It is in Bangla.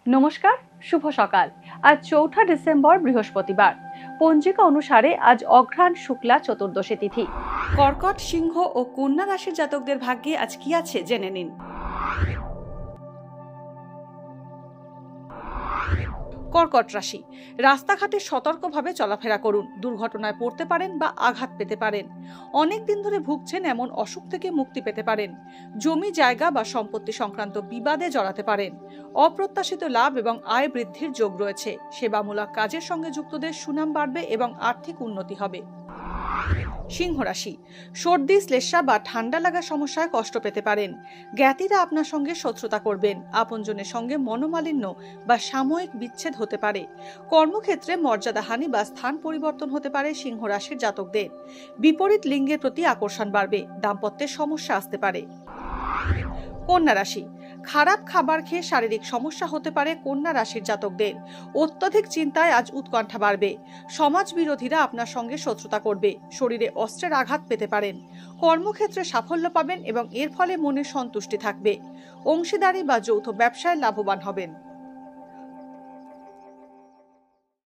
নমস্কার, শুভ সকাল। আজ 4 ডিসেম্বর বৃহস্পতিবার। পঞ্জিকা অনুসারে আজ অঘ্রাণ শুক্লা চতুর্দশী তিথি। কর্কট, সিংহ ও কন্যা রাশির জাতকদের ভাগ্যে আজ কি আছে জেনে নিন। কর্কট রাশি, রাস্তাঘাটে সতর্কভাবে চলাফেরা করুন। দুর্ঘটনায় পড়তে পারেন বা আঘাত পেতে পারেন। অনেক দিন ধরে ভুগছেন এমন অসুখ থেকে মুক্তি পেতে পারেন। জমি জায়গা বা সম্পত্তি সংক্রান্ত বিবাদে জড়াতে পারেন। অপ্রত্যাশিত লাভ এবং আয় বৃদ্ধির যোগ রয়েছে। সেবামূলক কাজের সঙ্গে যুক্তদের সুনাম বাড়বে এবং আর্থিক উন্নতি হবে। সিংহ রাশি, সর্দি, শ্লেষ্মা বা ঠান্ডা লাগা সমস্যায় কষ্ট পেতে পারেন। জ্ঞাতিরা আপনার সঙ্গে শত্রুতা করবেন। আপনজনের সঙ্গে মনোমালিন্য বা সাময়িক বিচ্ছেদ হতে পারে। কর্মক্ষেত্রে মর্যাদাহানি বা স্থান পরিবর্তন হতে পারে সিংহ রাশির জাতকদের। বিপরীত লিঙ্গের প্রতি আকর্ষণ বাড়বে। দাম্পত্যের সমস্যা আসতে পারে। কন্যা রাশি, খারাপ খাবার খেয়ে শারীরিক সমস্যা হতে পারে কন্যা রাশির জাতকদের। অত্যধিক চিন্তায় আজ উৎকণ্ঠা বাড়বে। সমাজ বিরোধীরা আপনার সঙ্গে শত্রুতা করবে। শরীরে অস্ত্রের আঘাত পেতে পারেন। কর্মক্ষেত্রে সাফল্য পাবেন এবং এর ফলে মনে সন্তুষ্টি থাকবে। অংশীদারি বা যৌথ ব্যবসায় লাভবান হবেন।